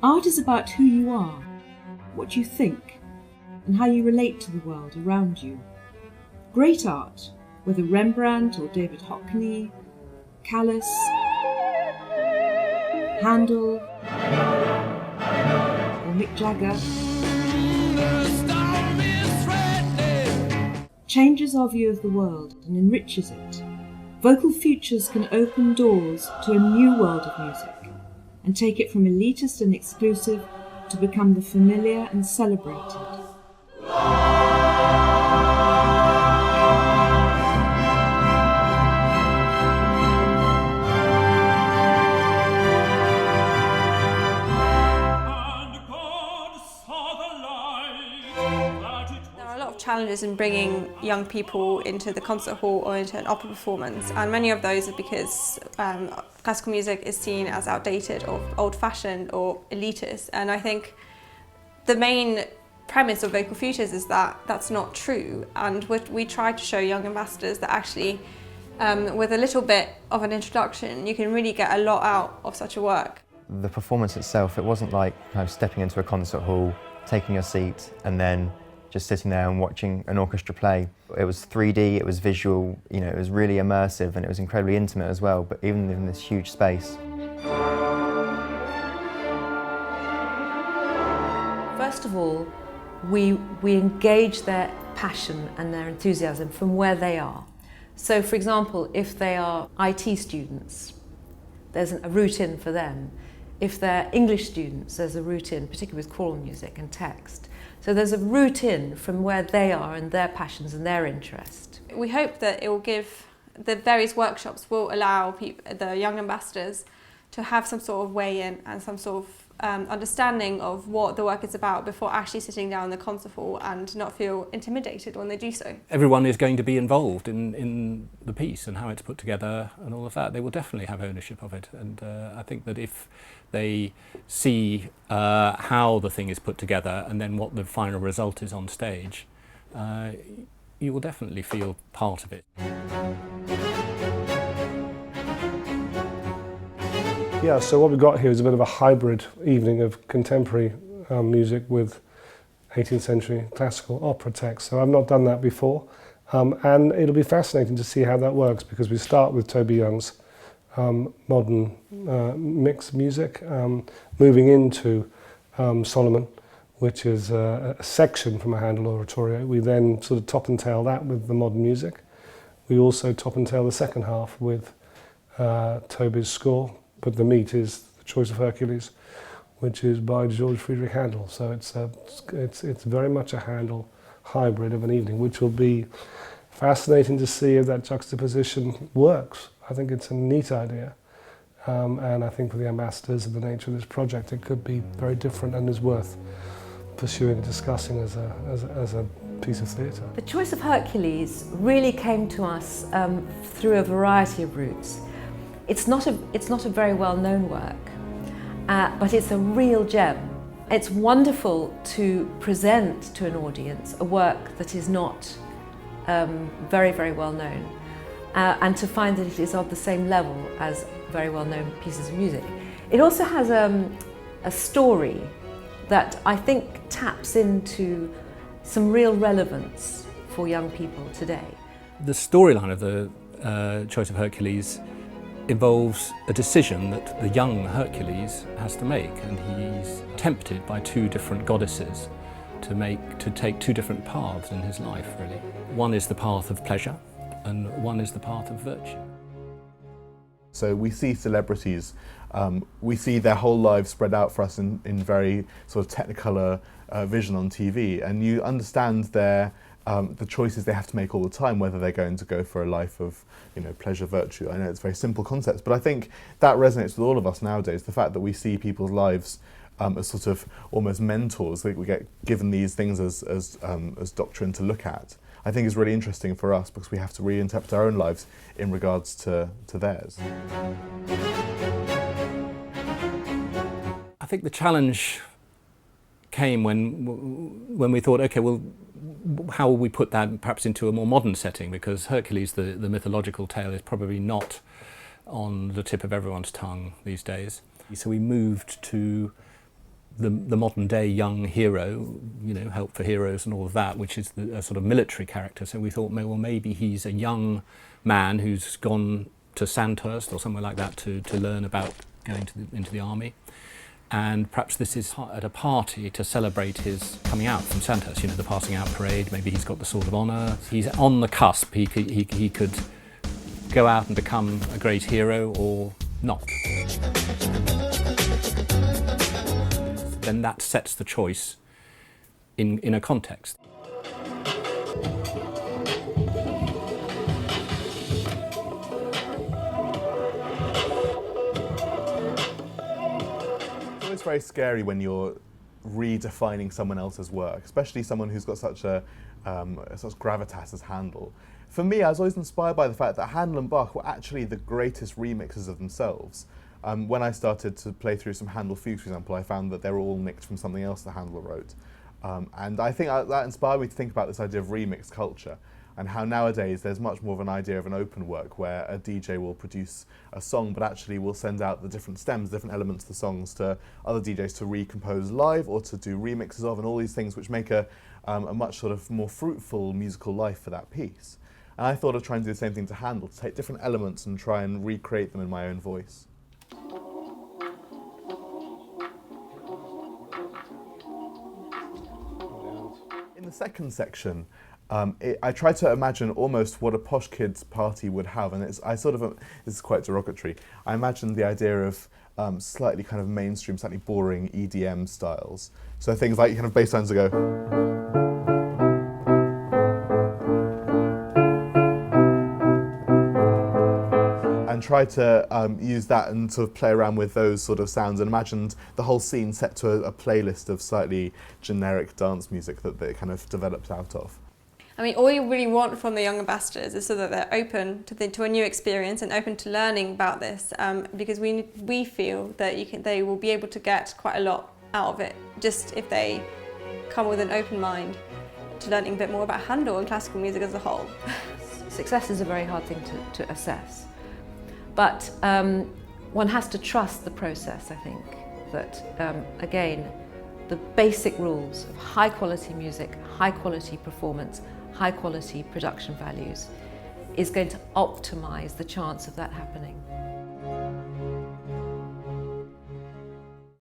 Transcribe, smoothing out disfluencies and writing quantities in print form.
Art is about who you are, what you think, and how you relate to the world around you. Great art, whether Rembrandt or David Hockney, Callas, Handel, or Mick Jagger, changes our view of the world and enriches it. Vocal futures can open doors to a new world of music and take it from elitist and exclusive to become the familiar and celebrated. Challenges in bringing young people into the concert hall or into an opera performance, and many of those are because classical music is seen as outdated or old-fashioned or elitist, and I think the main premise of Vocal Futures is that that's not true, and we try to show young ambassadors that actually with a little bit of an introduction you can really get a lot out of such a work. The performance itself, it wasn't like kind of stepping into a concert hall, taking your seat and then just sitting there and watching an orchestra play. It was 3D, it was visual, you know, it was really immersive and it was incredibly intimate as well, but even in this huge space. First of all, we engage their passion and their enthusiasm from where they are. So for example, if they are IT students, there's a route in for them. If they're English students, there's a route in, particularly with choral music and text. So there's a route in from where they are and their passions and their interest. We hope that it will give, the various workshops will allow the young ambassadors to have some sort of way in and some sort of understanding of what the work is about before actually sitting down in the concert hall and not feel intimidated when they do so. Everyone is going to be involved in the piece and how it's put together and all of that. They will definitely have ownership of it, and I think that if they see how the thing is put together and then what the final result is on stage, you will definitely feel part of it. Yeah, so what we've got here is a bit of a hybrid evening of contemporary music with 18th century classical opera text. So I've not done that before, and it'll be fascinating to see how that works, because we start with Toby Young's modern mixed music, moving into Solomon, which is a section from a Handel oratorio. We then sort of top and tail that with the modern music. We also top and tail the second half with Toby's score, but the meat is the Choice of Hercules, which is by George Friedrich Handel. So it's very much a Handel hybrid of an evening, which will be fascinating to see if that juxtaposition works. I think it's a neat idea, and I think for the ambassadors and the nature of this project, it could be very different and is worth pursuing and discussing as a piece of theatre. The Choice of Hercules really came to us through a variety of routes. It's not a very well-known work, but it's a real gem. It's wonderful to present to an audience a work that is not very, very well known, and to find that it is of the same level as very well-known pieces of music. It also has a story that I think taps into some real relevance for young people today. The storyline of the Choice of Hercules involves a decision that the young Hercules has to make, and he's tempted by two different goddesses to take two different paths in his life, really. One is the path of pleasure, and one is the path of virtue. So we see celebrities, we see their whole lives spread out for us in very sort of technicolor vision on TV, and you understand the choices they have to make all the time, whether they're going to go for a life of, you know, pleasure, virtue. I know it's very simple concepts, but I think that resonates with all of us nowadays, the fact that we see people's lives as sort of almost mentors, that we get given these things as doctrine to look at, I think is really interesting for us, because we have to reinterpret our own lives in regards to theirs. I think the challenge came when we thought, okay, well, how will we put that perhaps into a more modern setting, because Hercules, the mythological tale, is probably not on the tip of everyone's tongue these days. So we moved to the modern day young hero, you know, Help for Heroes and all of that, which is a sort of military character. So we thought, well, maybe he's a young man who's gone to Sandhurst or somewhere like that to learn about going into the army. And perhaps this is at a party to celebrate his coming out from Sandhurst, you know, the passing out parade. Maybe he's got the Sword of Honour. He's on the cusp. He could go out and become a great hero or not. Then that sets the choice in a context. It's very scary when you're redefining someone else's work, especially someone who's got such gravitas as Handel. For me, I was always inspired by the fact that Handel and Bach were actually the greatest remixes of themselves. When I started to play through some Handel fugues, for example, I found that they were all nicked from something else that Handel wrote. And I think that inspired me to think about this idea of remix culture, and how nowadays there's much more of an idea of an open work where a DJ will produce a song but actually will send out the different stems, different elements of the songs to other DJs to recompose live or to do remixes of, and all these things which make a much sort of more fruitful musical life for that piece. And I thought of trying to do the same thing to Handel, to take different elements and try and recreate them in my own voice. In the second section, I tried to imagine almost what a posh kid's party would have, and this is quite derogatory. I imagined the idea of slightly kind of mainstream, slightly boring EDM styles. So things like kind of bass lines that go, and try to use that and sort of play around with those sort of sounds, and imagined the whole scene set to a playlist of slightly generic dance music that it kind of developed out of. I mean, all you really want from the young ambassadors is so that they're open to a new experience and open to learning about this, because we feel that they will be able to get quite a lot out of it just if they come with an open mind to learning a bit more about Handel and classical music as a whole. Success is a very hard thing to assess, but one has to trust the process. I think that, again, the basic rules of high quality music, high quality performance, high quality production values is going to optimize the chance of that happening.